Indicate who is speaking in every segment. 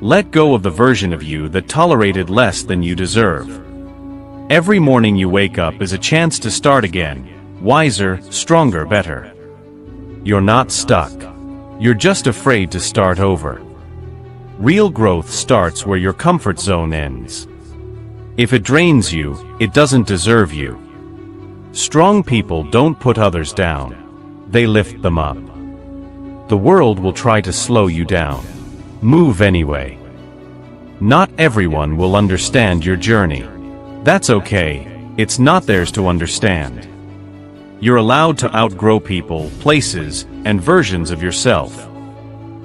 Speaker 1: Let go of the version of you that tolerated less than you deserve. Every morning you wake up is a chance to start again, wiser, stronger, better. You're not stuck. You're just afraid to start over. Real growth starts where your comfort zone ends. If it drains you, it doesn't deserve you. Strong people don't put others down. They lift them up. The world will try to slow you down. Move anyway. Not everyone will understand your journey. That's okay. It's not theirs to understand. You're allowed to outgrow people, places, and versions of yourself.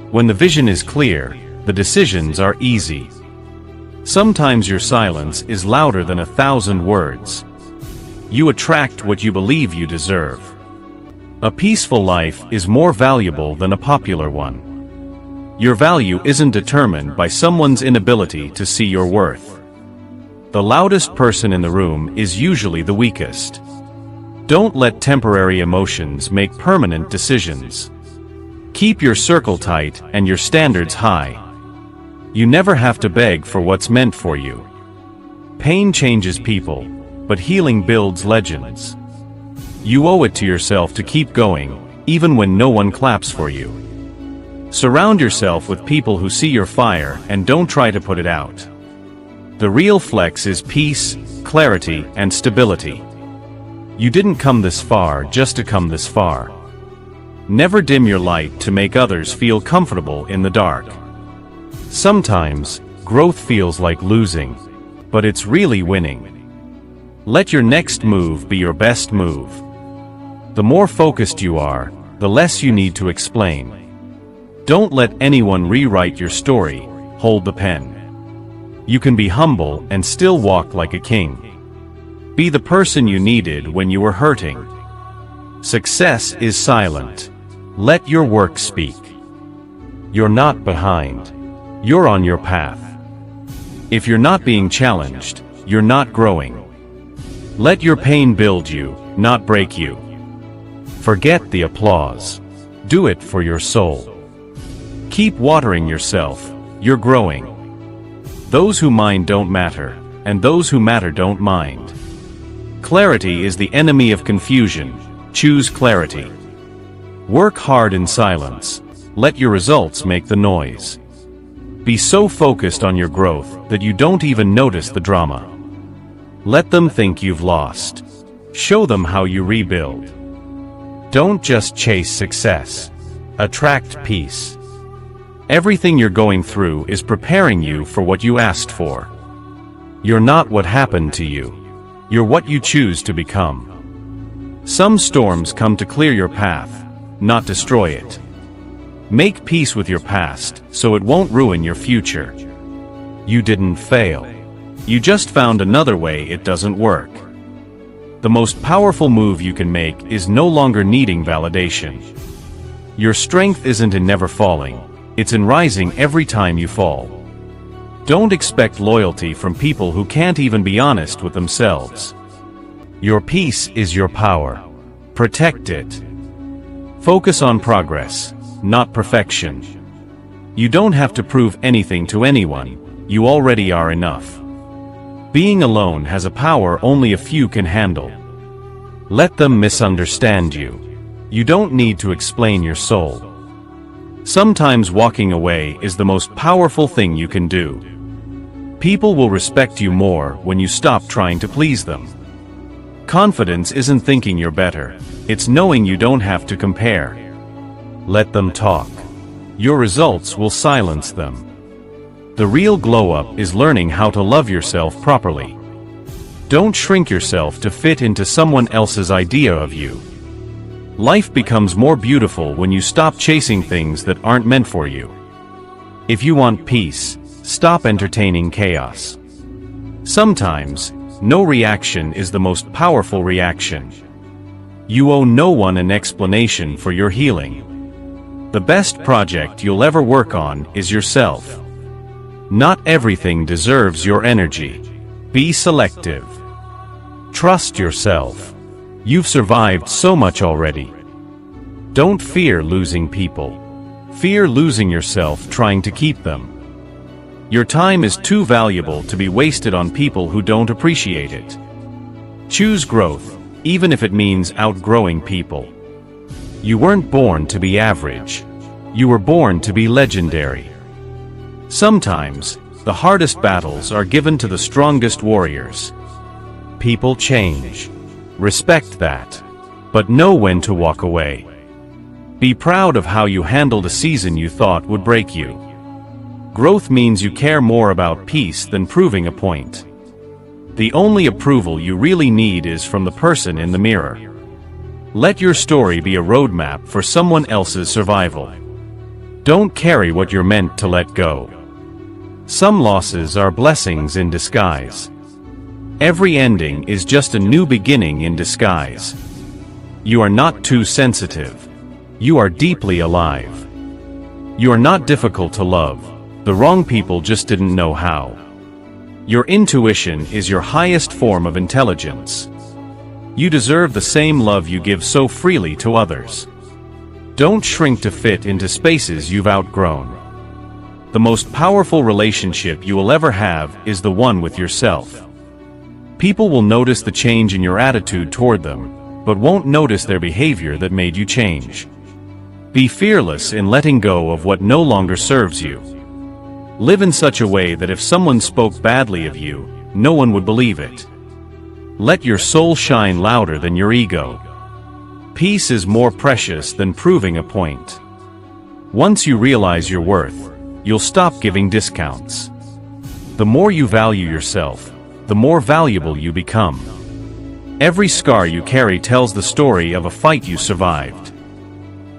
Speaker 1: When the vision is clear, the decisions are easy. Sometimes your silence is louder than 1,000 words. You attract what you believe you deserve. A peaceful life is more valuable than a popular one. Your value isn't determined by someone's inability to see your worth. The loudest person in the room is usually the weakest. Don't let temporary emotions make permanent decisions. Keep your circle tight and your standards high. You never have to beg for what's meant for you. Pain changes people, but healing builds legends. You owe it to yourself to keep going, even when no one claps for you. Surround yourself with people who see your fire and don't try to put it out. The real flex is peace, clarity, and stability. You didn't come this far just to come this far. Never dim your light to make others feel comfortable in the dark. Sometimes, growth feels like losing, but it's really winning. Let your next move be your best move. The more focused you are, the less you need to explain. Don't let anyone rewrite your story. Hold the pen. You can be humble and still walk like a king. Be the person you needed when you were hurting. Success is silent. Let your work speak. You're not behind. You're on your path. If you're not being challenged, you're not growing. Let your pain build you, not break you. Forget the applause. Do it for your soul. Keep watering yourself. You're growing. Those who mind don't matter, and those who matter don't mind. Clarity is the enemy of confusion. Choose clarity. Work hard in silence. Let your results make the noise. Be so focused on your growth that you don't even notice the drama. Let them think you've lost. Show them how you rebuild. Don't just chase success. Attract peace. Everything you're going through is preparing you for what you asked for. You're not what happened to you. You're what you choose to become. Some storms come to clear your path, not destroy it. Make peace with your past, so it won't ruin your future. You didn't fail. You just found another way it doesn't work. The most powerful move you can make is no longer needing validation. Your strength isn't in never falling, it's in rising every time you fall. Don't expect loyalty from people who can't even be honest with themselves. Your peace is your power. Protect it. Focus on progress, not perfection. You don't have to prove anything to anyone. You already are enough. Being alone has a power only a few can handle. Let them misunderstand you. You don't need to explain your soul. Sometimes walking away is the most powerful thing you can do. People will respect you more when you stop trying to please them. Confidence isn't thinking you're better, it's knowing you don't have to compare. Let them talk. Your results will silence them. The real glow-up is learning how to love yourself properly. Don't shrink yourself to fit into someone else's idea of you. Life becomes more beautiful when you stop chasing things that aren't meant for you. If you want peace, stop entertaining chaos. Sometimes, no reaction is the most powerful reaction. You owe no one an explanation for your healing. The best project you'll ever work on is yourself. Not everything deserves your energy. Be selective. Trust yourself. You've survived so much already. Don't fear losing people. Fear losing yourself trying to keep them. Your time is too valuable to be wasted on people who don't appreciate it. Choose growth, even if it means outgrowing people. You weren't born to be average. You were born to be legendary. Sometimes, the hardest battles are given to the strongest warriors. People change. Respect that. But know when to walk away. Be proud of how you handled a season you thought would break you. Growth means you care more about peace than proving a point. The only approval you really need is from the person in the mirror. Let your story be a roadmap for someone else's survival. Don't carry what you're meant to let go. Some losses are blessings in disguise. Every ending is just a new beginning in disguise. You are not too sensitive. You are deeply alive. You are not difficult to love. The wrong people just didn't know how. Your intuition is your highest form of intelligence. You deserve the same love you give so freely to others. Don't shrink to fit into spaces you've outgrown. The most powerful relationship you will ever have is the one with yourself. People will notice the change in your attitude toward them, but won't notice their behavior that made you change. Be fearless in letting go of what no longer serves you. Live in such a way that if someone spoke badly of you, no one would believe it. Let your soul shine louder than your ego. Peace is more precious than proving a point. Once you realize your worth, you'll stop giving discounts. The more you value yourself, the more valuable you become. Every scar you carry tells the story of a fight you survived.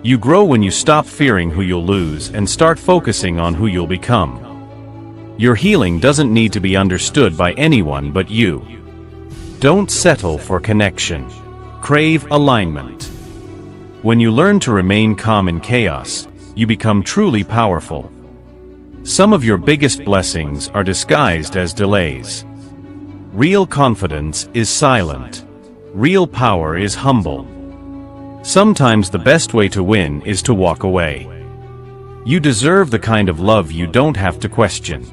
Speaker 1: You grow when you stop fearing who you'll lose and start focusing on who you'll become. Your healing doesn't need to be understood by anyone but you. Don't settle for connection. Crave alignment. When you learn to remain calm in chaos, you become truly powerful. Some of your biggest blessings are disguised as delays. Real confidence is silent. Real power is humble. Sometimes the best way to win is to walk away. You deserve the kind of love you don't have to question.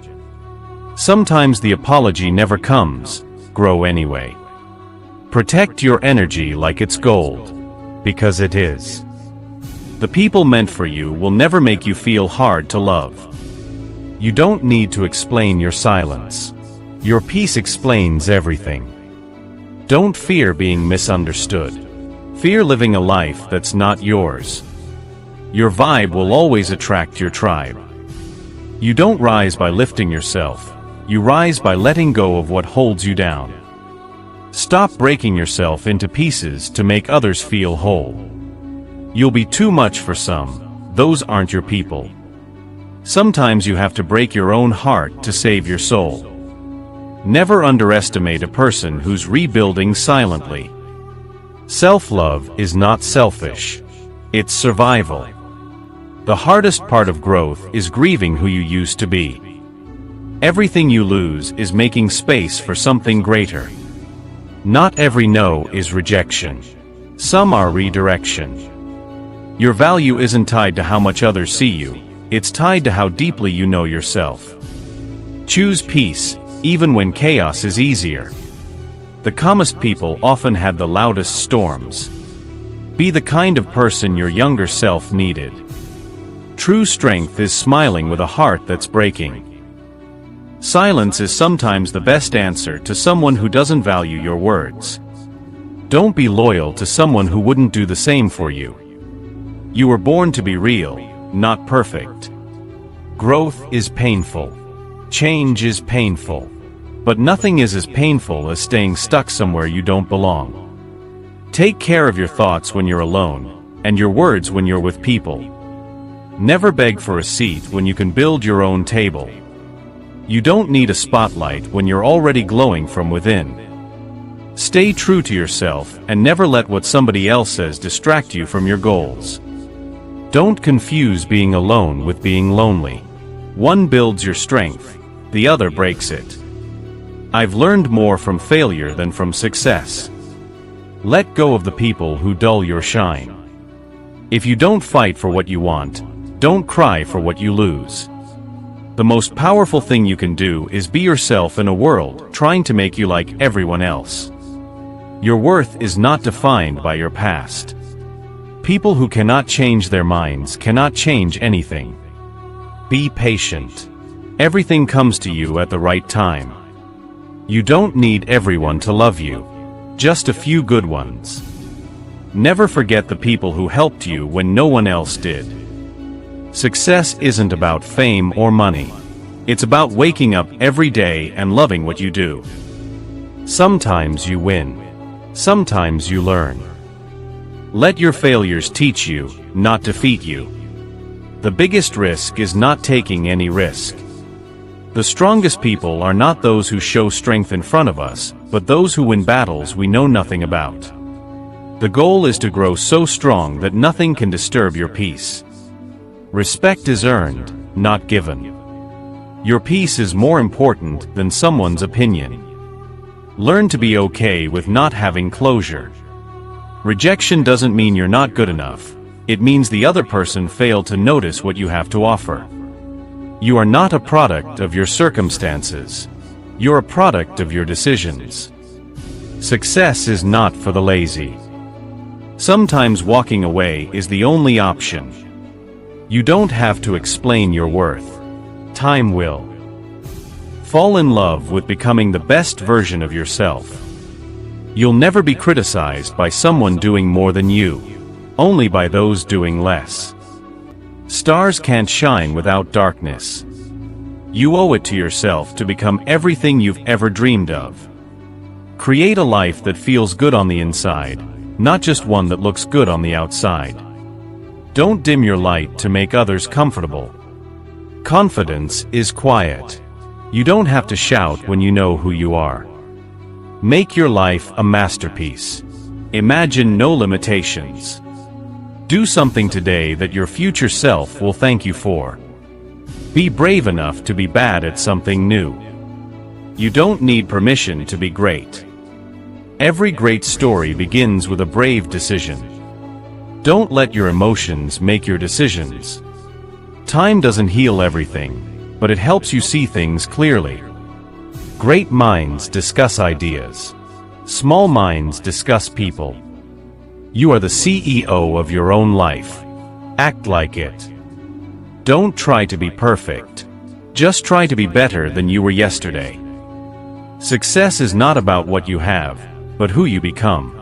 Speaker 1: Sometimes the apology never comes. Grow anyway. Protect your energy like it's gold. Because it is. The people meant for you will never make you feel hard to love. You don't need to explain your silence. Your peace explains everything. Don't fear being misunderstood. Fear living a life that's not yours. Your vibe will always attract your tribe. You don't rise by lifting yourself. You rise by letting go of what holds you down. Stop breaking yourself into pieces to make others feel whole. You'll be too much for some. Those aren't your people. Sometimes you have to break your own heart to save your soul. Never underestimate a person who's rebuilding silently. Self-love is not selfish. It's survival. The hardest part of growth is grieving who you used to be. Everything you lose is making space for something greater. Not every no is rejection. Some are redirection. Your value isn't tied to how much others see you. It's tied to how deeply you know yourself. Choose peace, even when chaos is easier. The calmest people often had the loudest storms. Be the kind of person your younger self needed. True strength is smiling with a heart that's breaking. Silence is sometimes the best answer to someone who doesn't value your words. Don't be loyal to someone who wouldn't do the same for you. You were born to be real, not perfect. Growth is painful. Change is painful. But nothing is as painful as staying stuck somewhere you don't belong. Take care of your thoughts when you're alone, and your words when you're with people. Never beg for a seat when you can build your own table. You don't need a spotlight when you're already glowing from within. Stay true to yourself and never let what somebody else says distract you from your goals. Don't confuse being alone with being lonely. One builds your strength, the other breaks it. I've learned more from failure than from success. Let go of the people who dull your shine. If you don't fight for what you want, don't cry for what you lose. The most powerful thing you can do is be yourself in a world trying to make you like everyone else. Your worth is not defined by your past. People who cannot change their minds cannot change anything. Be patient. Everything comes to you at the right time. You don't need everyone to love you, just a few good ones. Never forget the people who helped you when no one else did. Success isn't about fame or money. It's about waking up every day and loving what you do. Sometimes you win. Sometimes you learn. Let your failures teach you, not defeat you. The biggest risk is not taking any risk. The strongest people are not those who show strength in front of us, but those who win battles we know nothing about. The goal is to grow so strong that nothing can disturb your peace. Respect is earned, not given. Your peace is more important than someone's opinion. Learn to be okay with not having closure. Rejection doesn't mean you're not good enough. It means the other person failed to notice what you have to offer. You are not a product of your circumstances. You're a product of your decisions. Success is not for the lazy. Sometimes walking away is the only option. You don't have to explain your worth. Time will. Fall in love with becoming the best version of yourself. You'll never be criticized by someone doing more than you, only by those doing less. Stars can't shine without darkness. You owe it to yourself to become everything you've ever dreamed of. Create a life that feels good on the inside, not just one that looks good on the outside. Don't dim your light to make others comfortable. Confidence is quiet. You don't have to shout when you know who you are. Make your life a masterpiece. Imagine no limitations. Do something today that your future self will thank you for. Be brave enough to be bad at something new. You don't need permission to be great. Every great story begins with a brave decision. Don't let your emotions make your decisions. Time doesn't heal everything, but it helps you see things clearly. Great minds discuss ideas. Small minds discuss people. You are the CEO of your own life. Act like it. Don't try to be perfect. Just try to be better than you were yesterday. Success is not about what you have, but who you become.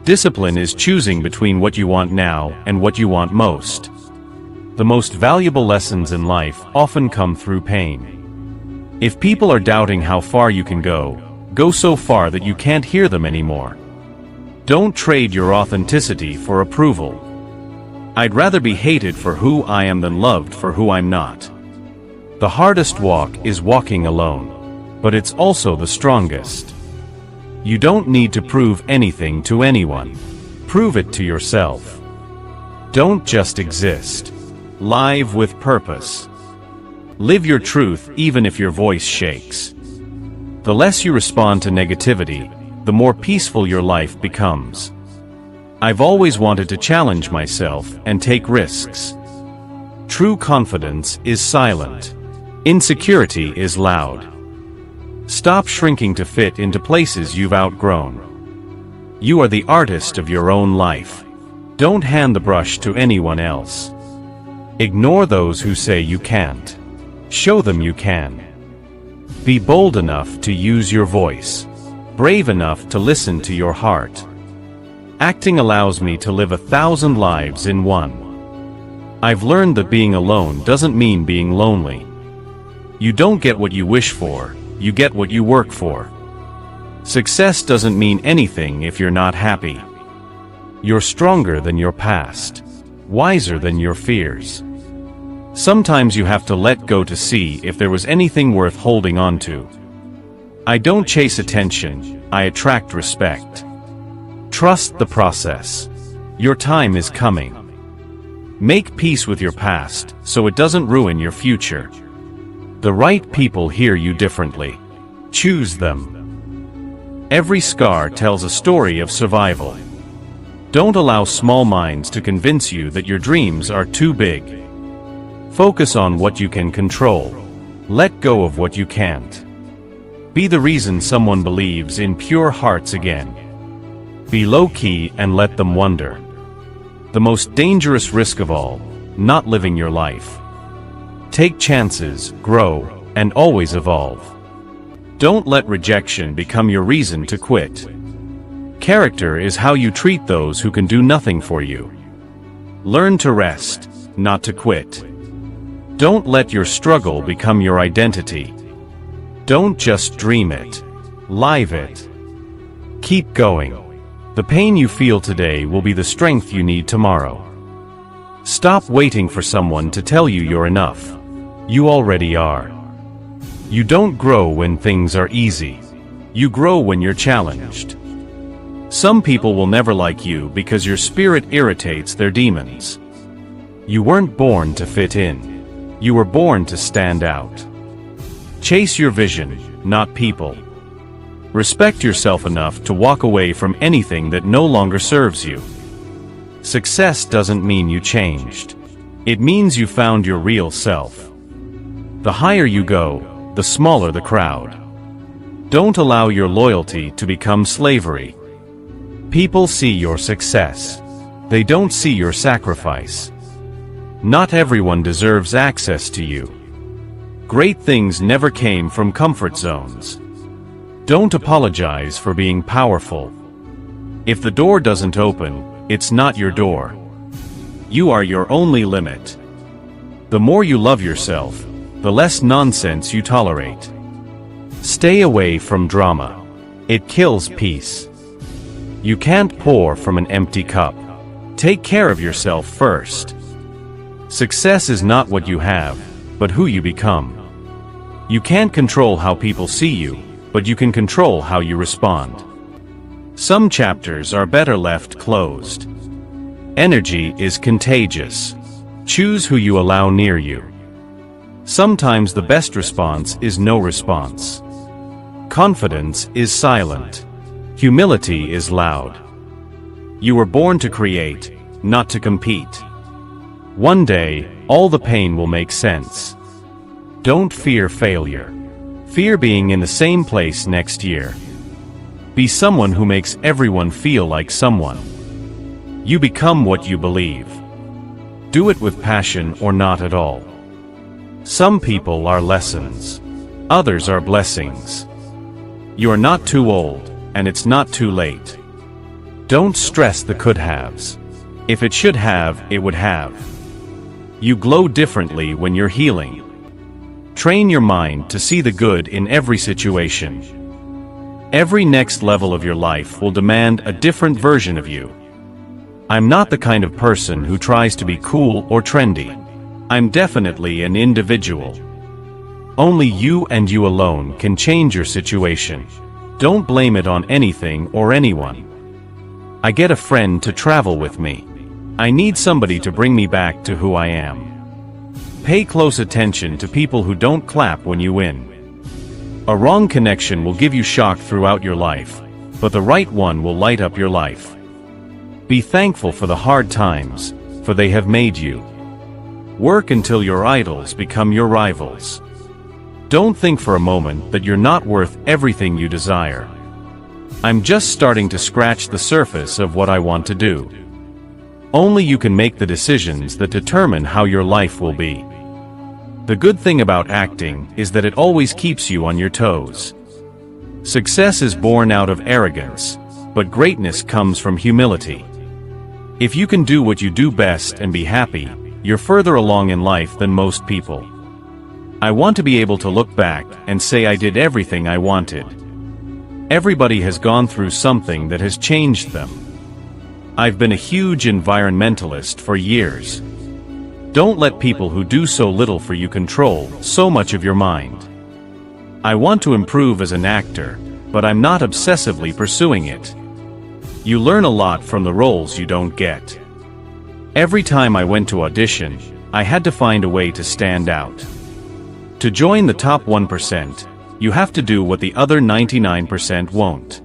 Speaker 1: Discipline is choosing between what you want now and what you want most. The most valuable lessons in life often come through pain. If people are doubting how far you can go, go so far that you can't hear them anymore. Don't trade your authenticity for approval. I'd rather be hated for who I am than loved for who I'm not. The hardest walk is walking alone, but it's also the strongest. You don't need to prove anything to anyone. Prove it to yourself. Don't just exist. Live with purpose. Live your truth even if your voice shakes. The less you respond to negativity, the more peaceful your life becomes. I've always wanted to challenge myself and take risks. True confidence is silent. Insecurity is loud. Stop shrinking to fit into places you've outgrown. You are the artist of your own life. Don't hand the brush to anyone else. Ignore those who say you can't. Show them you can. Be bold enough to use your voice. Brave enough to listen to your heart. Acting allows me to live 1,000 lives in one. I've learned that being alone doesn't mean being lonely. You don't get what you wish for, you get what you work for. Success doesn't mean anything if you're not happy. You're stronger than your past, wiser than your fears. Sometimes you have to let go to see if there was anything worth holding on to. I don't chase attention, I attract respect. Trust the process. Your time is coming. Make peace with your past, so it doesn't ruin your future. The right people hear you differently. Choose them. Every scar tells a story of survival. Don't allow small minds to convince you that your dreams are too big. Focus on what you can control. Let go of what you can't. Be the reason someone believes in pure hearts again. Be low-key and let them wonder. The most dangerous risk of all, not living your life. Take chances, grow, and always evolve. Don't let rejection become your reason to quit. Character is how you treat those who can do nothing for you. Learn to rest, not to quit. Don't let your struggle become your identity. Don't just dream it. Live it. Keep going. The pain you feel today will be the strength you need tomorrow. Stop waiting for someone to tell you you're enough. You already are. You don't grow when things are easy. You grow when you're challenged. Some people will never like you because your spirit irritates their demons. You weren't born to fit in. You were born to stand out. Chase your vision, not people. Respect yourself enough to walk away from anything that no longer serves you. Success doesn't mean you changed. It means you found your real self. The higher you go, the smaller the crowd. Don't allow your loyalty to become slavery. People see your success. They don't see your sacrifice. Not everyone deserves access to you. Great things never came from comfort zones. Don't apologize for being powerful. If the door doesn't open, it's not your door. You are your only limit. The more you love yourself, the less nonsense you tolerate. Stay away from drama. It kills peace. You can't pour from an empty cup. Take care of yourself first. Success is not what you have, but who you become. You can't control how people see you, but you can control how you respond. Some chapters are better left closed. Energy is contagious. Choose who you allow near you. Sometimes the best response is no response. Confidence is silent. Humility is loud. You were born to create, not to compete. One day, all the pain will make sense. Don't fear failure. Fear being in the same place next year. Be someone who makes everyone feel like someone. You become what you believe. Do it with passion or not at all. Some people are lessons. Others are blessings. You are not too old, and it's not too late. Don't stress the could-haves. If it should have, it would have. You glow differently when you're healing. Train your mind to see the good in every situation. Every next level of your life will demand a different version of you. I'm not the kind of person who tries to be cool or trendy. I'm definitely an individual. Only you and you alone can change your situation. Don't blame it on anything or anyone. I get a friend to travel with me. I need somebody to bring me back to who I am. Pay close attention to people who don't clap when you win. A wrong connection will give you shock throughout your life, but the right one will light up your life. Be thankful for the hard times, for they have made you. Work until your idols become your rivals. Don't think for a moment that you're not worth everything you desire. I'm just starting to scratch the surface of what I want to do. Only you can make the decisions that determine how your life will be. The good thing about acting is that it always keeps you on your toes. Success is born out of arrogance, but greatness comes from humility. If you can do what you do best and be happy, you're further along in life than most people. I want to be able to look back and say I did everything I wanted. Everybody has gone through something that has changed them. I've been a huge environmentalist for years. Don't let people who do so little for you control so much of your mind. I want to improve as an actor, but I'm not obsessively pursuing it. You learn a lot from the roles you don't get. Every time I went to audition, I had to find a way to stand out. To join the top 1%, you have to do what the other 99% won't.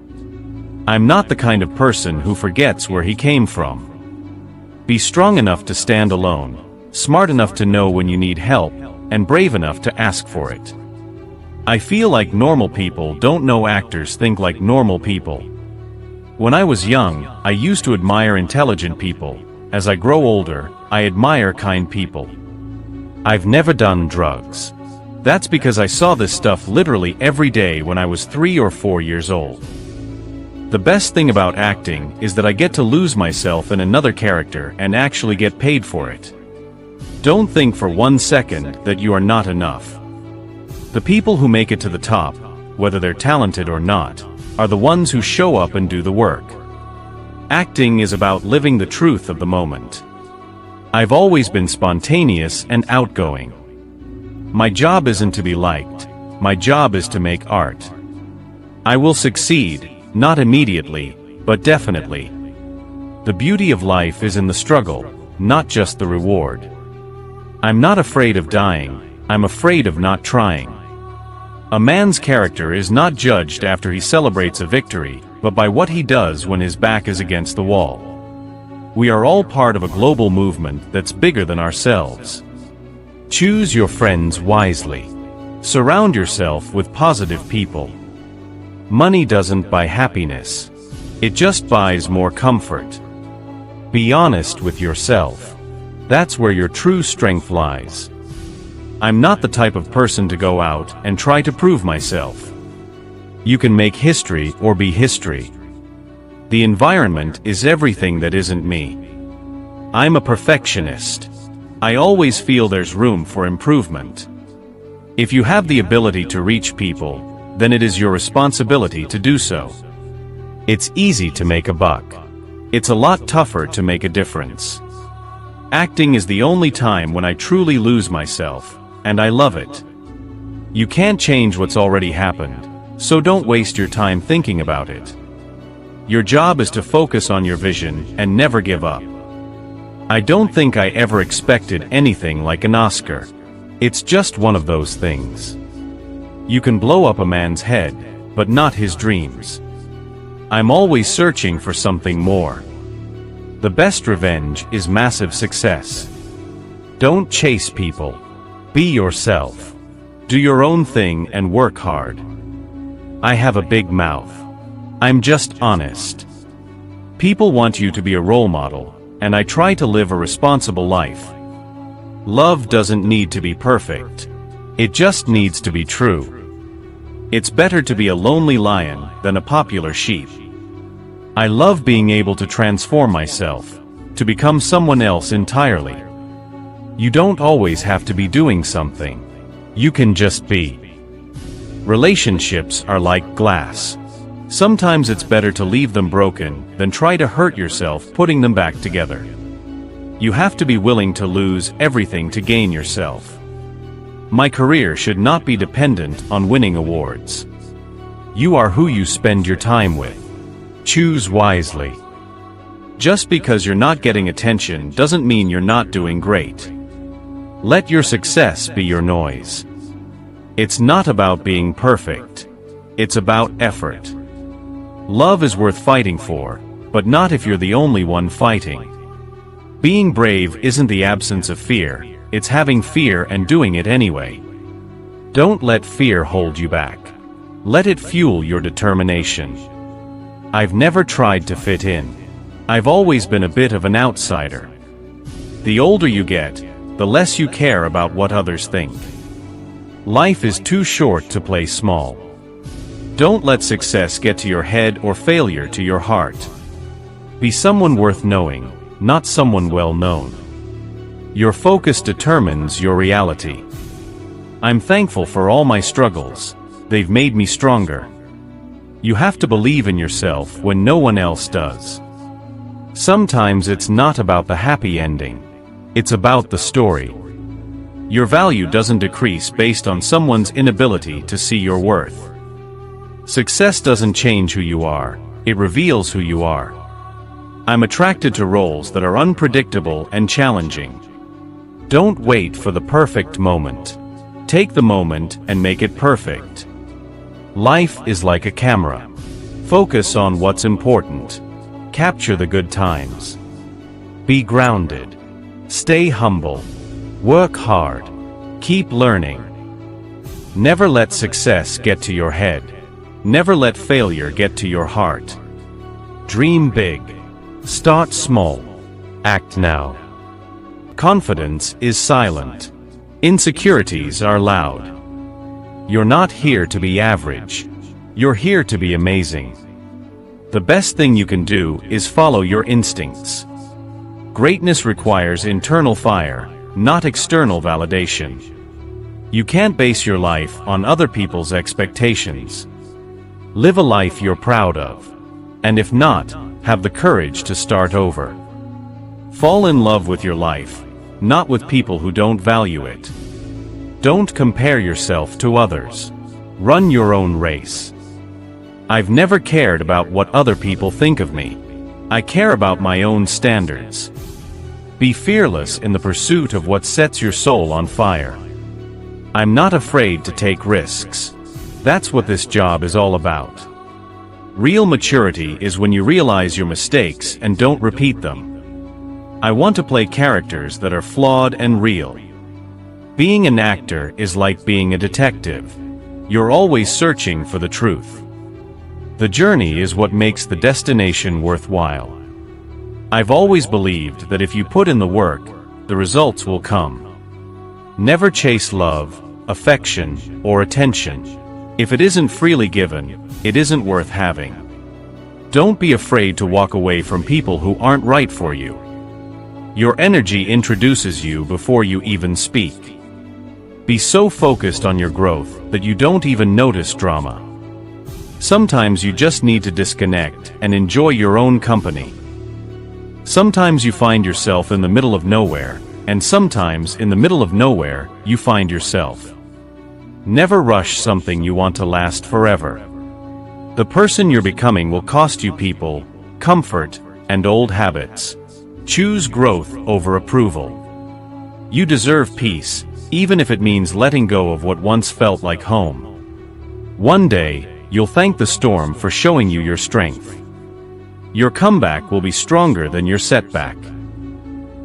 Speaker 1: I'm not the kind of person who forgets where he came from. Be strong enough to stand alone. smart enough to know when you need help, and brave enough to ask for it. I feel like normal people don't know actors think like normal people. When I was young, I used to admire intelligent people. As I grow older, I admire kind people. I've never done drugs. That's because I saw this stuff literally every day when I was 3 or 4 years old. The best thing about acting is that I get to lose myself in another character and actually get paid for it. Don't think for 1 second that you are not enough. The people who make it to the top, whether they're talented or not, are the ones who show up and do the work. Acting is about living the truth of the moment. I've always been spontaneous and outgoing. My job isn't to be liked. My job is to make art. I will succeed, not immediately, but definitely. The beauty of life is in the struggle, not just the reward. I'm not afraid of dying, I'm afraid of not trying. A man's character is not judged after he celebrates a victory, but by what he does when his back is against the wall. We are all part of a global movement that's bigger than ourselves. Choose your friends wisely. Surround yourself with positive people. Money doesn't buy happiness. It just buys more comfort. Be honest with yourself. That's where your true strength lies. I'm not the type of person to go out and try to prove myself. You can make history or be history. The environment is everything that isn't me. I'm a perfectionist. I always feel there's room for improvement. If you have the ability to reach people, then it is your responsibility to do so. It's easy to make a buck. It's a lot tougher to make a difference. Acting is the only time when I truly lose myself, and I love it. You can't change what's already happened, so don't waste your time thinking about it. Your job is to focus on your vision and never give up. I don't think I ever expected anything like an Oscar. It's just one of those things. You can blow up a man's head, but not his dreams. I'm always searching for something more. The best revenge is massive success. Don't chase people. Be yourself. Do your own thing and work hard. I have a big mouth. I'm just honest. People want you to be a role model, and I try to live a responsible life. Love doesn't need to be perfect. It just needs to be true. It's better to be a lonely lion than a popular sheep. I love being able to transform myself, to become someone else entirely. You don't always have to be doing something. You can just be. Relationships are like glass. Sometimes it's better to leave them broken than try to hurt yourself putting them back together. You have to be willing to lose everything to gain yourself. My career should not be dependent on winning awards. You are who you spend your time with. Choose wisely. Just because you're not getting attention doesn't mean you're not doing great. Let your success be your noise. It's not about being perfect. It's about effort. Love is worth fighting for, but not if you're the only one fighting. Being brave isn't the absence of fear, it's having fear and doing it anyway. Don't let fear hold you back. Let it fuel your determination. I've never tried to fit in. I've always been a bit of an outsider. The older you get, the less you care about what others think. Life is too short to play small. Don't let success get to your head or failure to your heart. Be someone worth knowing, not someone well known. Your focus determines your reality. I'm thankful for all my struggles. They've made me stronger. You have to believe in yourself when no one else does. Sometimes it's not about the happy ending. It's about the story. Your value doesn't decrease based on someone's inability to see your worth. Success doesn't change who you are, it reveals who you are. I'm attracted to roles that are unpredictable and challenging. Don't wait for the perfect moment. Take the moment and make it perfect. Life is like a camera. Focus on what's important. Capture the good times. Be grounded. Stay humble. Work hard. Keep learning. Never let success get to your head. Never let failure get to your heart. Dream big. Start small. Act now. Confidence is silent. Insecurities are loud. You're not here to be average. You're here to be amazing. The best thing you can do is follow your instincts. Greatness requires internal fire, not external validation. You can't base your life on other people's expectations. Live a life you're proud of. And if not, have the courage to start over. Fall in love with your life, not with people who don't value it. Don't compare yourself to others. Run your own race. I've never cared about what other people think of me. I care about my own standards. Be fearless in the pursuit of what sets your soul on fire. I'm not afraid to take risks. That's what this job is all about. Real maturity is when you realize your mistakes and don't repeat them. I want to play characters that are flawed and real. Being an actor is like being a detective. You're always searching for the truth. The journey is what makes the destination worthwhile. I've always believed that if you put in the work, the results will come. Never chase love, affection, or attention. If it isn't freely given, it isn't worth having. Don't be afraid to walk away from people who aren't right for you. Your energy introduces you before you even speak. Be so focused on your growth that you don't even notice drama. Sometimes you just need to disconnect and enjoy your own company. Sometimes you find yourself in the middle of nowhere, and sometimes in the middle of nowhere, you find yourself. Never rush something you want to last forever. The person you're becoming will cost you people, comfort, and old habits. Choose growth over approval. You deserve peace, even if it means letting go of what once felt like home. One day, you'll thank the storm for showing you your strength. Your comeback will be stronger than your setback.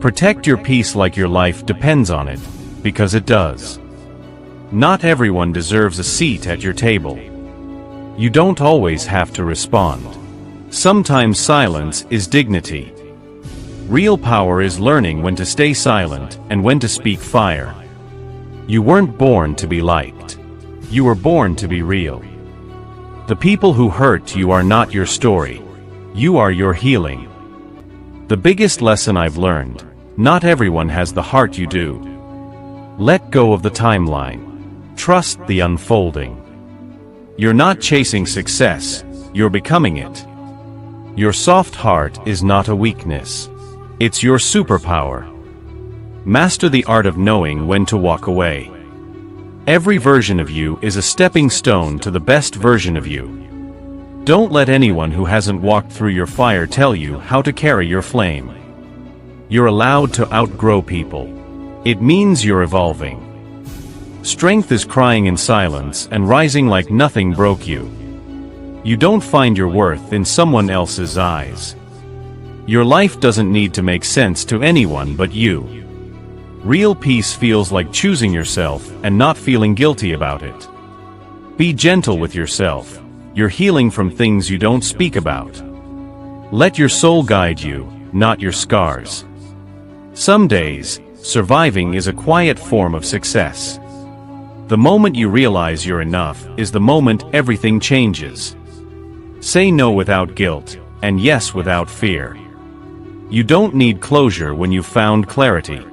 Speaker 1: Protect your peace like your life depends on it, because it does. Not everyone deserves a seat at your table. You don't always have to respond. Sometimes silence is dignity. Real power is learning when to stay silent and when to speak fire. You weren't born to be liked. You were born to be real. The people who hurt you are not your story. You are your healing. The biggest lesson I've learned: not everyone has the heart you do. Let go of the timeline. Trust the unfolding. You're not chasing success, you're becoming it. Your soft heart is not a weakness. It's your superpower. Master the art of knowing when to walk away. Every version of you is a stepping stone to the best version of you. Don't let anyone who hasn't walked through your fire tell you how to carry your flame. You're allowed to outgrow people. It means you're evolving. Strength is crying in silence and rising like nothing broke you. You don't find your worth in someone else's eyes. Your life doesn't need to make sense to anyone but you. Real peace feels like choosing yourself and not feeling guilty about it. Be gentle with yourself. You're healing from things you don't speak about. Let your soul guide you, not your scars. Some days, surviving is a quiet form of success. The moment you realize you're enough is the moment everything changes. Say no without guilt, and yes without fear. You don't need closure when you've found clarity.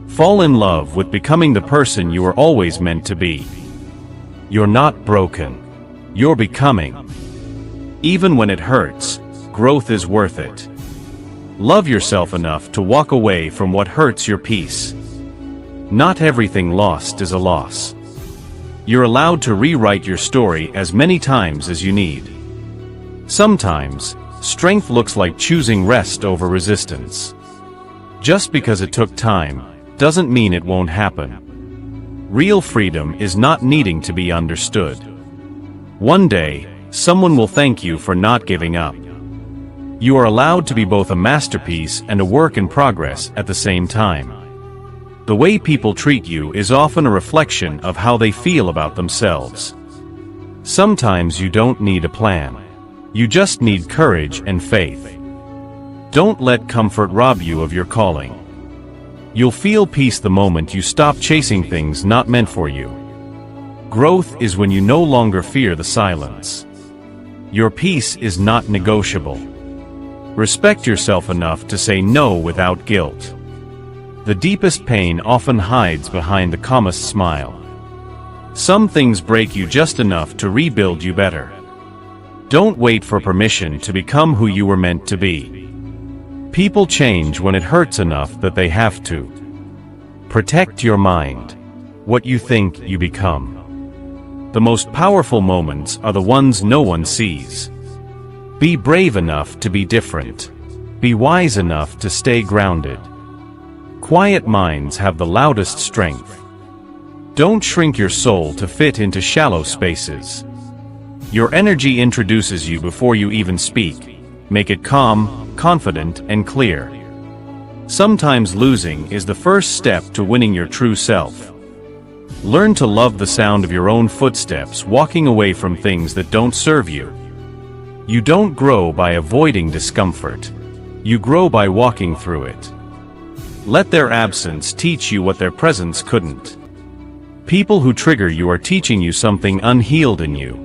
Speaker 1: Fall in love with becoming the person you were always meant to be. You're not broken. You're becoming. Even when it hurts, growth is worth it. Love yourself enough to walk away from what hurts your peace. Not everything lost is a loss. You're allowed to rewrite your story as many times as you need. Sometimes, strength looks like choosing rest over resistance. Just because it took time, doesn't mean it won't happen. Real freedom is not needing to be understood. One day, someone will thank you for not giving up. You are allowed to be both a masterpiece and a work in progress at the same time. The way people treat you is often a reflection of how they feel about themselves. Sometimes you don't need a plan. You just need courage and faith. Don't let comfort rob you of your calling. You'll feel peace the moment you stop chasing things not meant for you. Growth is when you no longer fear the silence. Your peace is not negotiable. Respect yourself enough to say no without guilt. The deepest pain often hides behind the calmest smile. Some things break you just enough to rebuild you better. Don't wait for permission to become who you were meant to be. People change when it hurts enough that they have to. Protect your mind. What you think, you become. The most powerful moments are the ones no one sees. Be brave enough to be different. Be wise enough to stay grounded. Quiet minds have the loudest strength. Don't shrink your soul to fit into shallow spaces. Your energy introduces you before you even speak. Make it calm, confident, and clear. Sometimes losing is the first step to winning your true self. Learn to love the sound of your own footsteps walking away from things that don't serve you. You don't grow by avoiding discomfort. You grow by walking through it. Let their absence teach you what their presence couldn't. People who trigger you are teaching you something unhealed in you.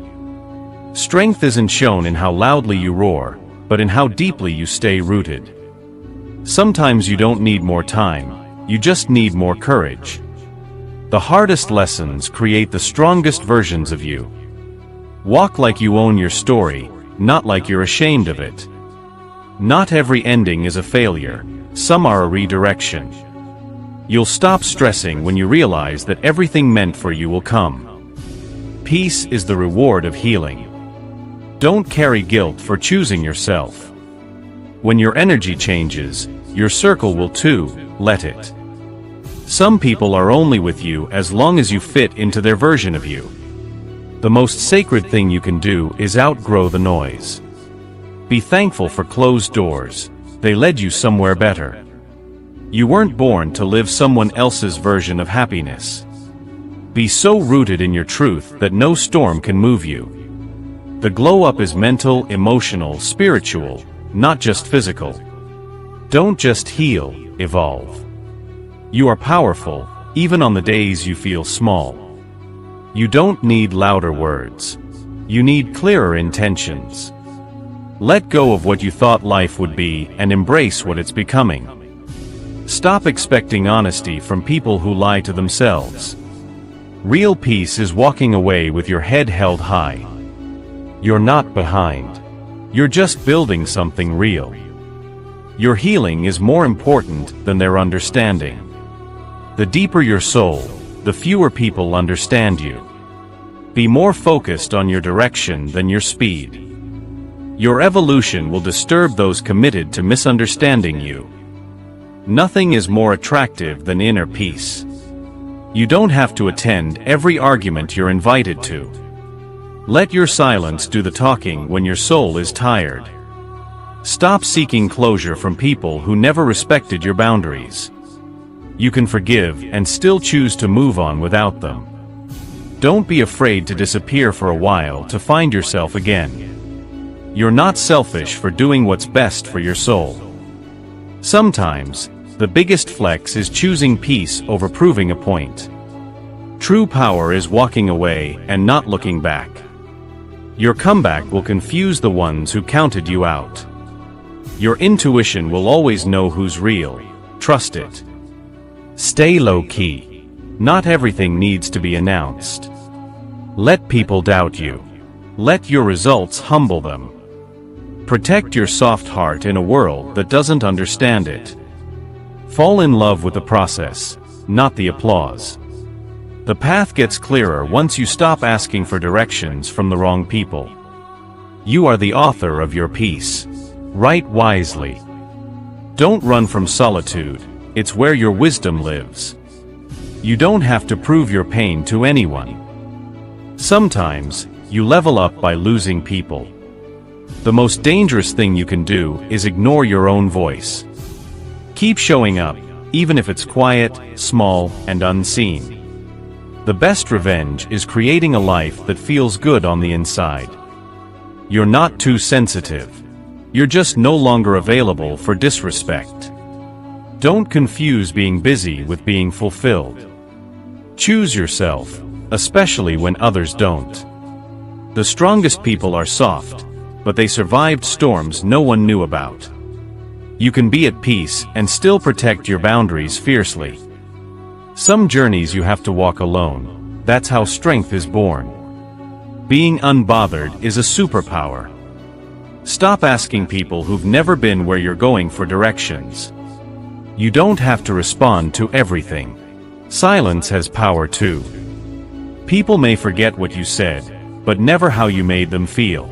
Speaker 1: Strength isn't shown in how loudly you roar, but in how deeply you stay rooted. Sometimes you don't need more time, you just need more courage. The hardest lessons create the strongest versions of you. Walk like you own your story, not like you're ashamed of it. Not every ending is a failure, some are a redirection. You'll stop stressing when you realize that everything meant for you will come. Peace is the reward of healing. Don't carry guilt for choosing yourself. When your energy changes, your circle will too, let it. Some people are only with you as long as you fit into their version of you. The most sacred thing you can do is outgrow the noise. Be thankful for closed doors. They led you somewhere better. You weren't born to live someone else's version of happiness. Be so rooted in your truth that no storm can move you. The glow-up is mental, emotional, spiritual, not just physical. Don't just heal, evolve. You are powerful, even on the days you feel small. You don't need louder words. You need clearer intentions. Let go of what you thought life would be and embrace what it's becoming. Stop expecting honesty from people who lie to themselves. Real peace is walking away with your head held high. You're not behind. You're just building something real. Your healing is more important than their understanding. The deeper your soul, the fewer people understand you. Be more focused on your direction than your speed. Your evolution will disturb those committed to misunderstanding you. Nothing is more attractive than inner peace. You don't have to attend every argument you're invited to. Let your silence do the talking when your soul is tired. Stop seeking closure from people who never respected your boundaries. You can forgive and still choose to move on without them. Don't be afraid to disappear for a while to find yourself again. You're not selfish for doing what's best for your soul. Sometimes, the biggest flex is choosing peace over proving a point. True power is walking away and not looking back. Your comeback will confuse the ones who counted you out. Your intuition will always know who's real. Trust it. Stay low-key. Not everything needs to be announced. Let people doubt you. Let your results humble them. Protect your soft heart in a world that doesn't understand it. Fall in love with the process, not the applause. The path gets clearer once you stop asking for directions from the wrong people. You are the author of your peace. Write wisely. Don't run from solitude, it's where your wisdom lives. You don't have to prove your pain to anyone. Sometimes, you level up by losing people. The most dangerous thing you can do is ignore your own voice. Keep showing up, even if it's quiet, small, and unseen. The best revenge is creating a life that feels good on the inside. You're not too sensitive. You're just no longer available for disrespect. Don't confuse being busy with being fulfilled. Choose yourself, especially when others don't. The strongest people are soft, but they survived storms no one knew about. You can be at peace and still protect your boundaries fiercely. Some journeys you have to walk alone. That's how strength is born. Being unbothered is a superpower. Stop asking people who've never been where you're going for directions. You don't have to respond to everything. Silence has power too. People may forget what you said, but never how you made them feel.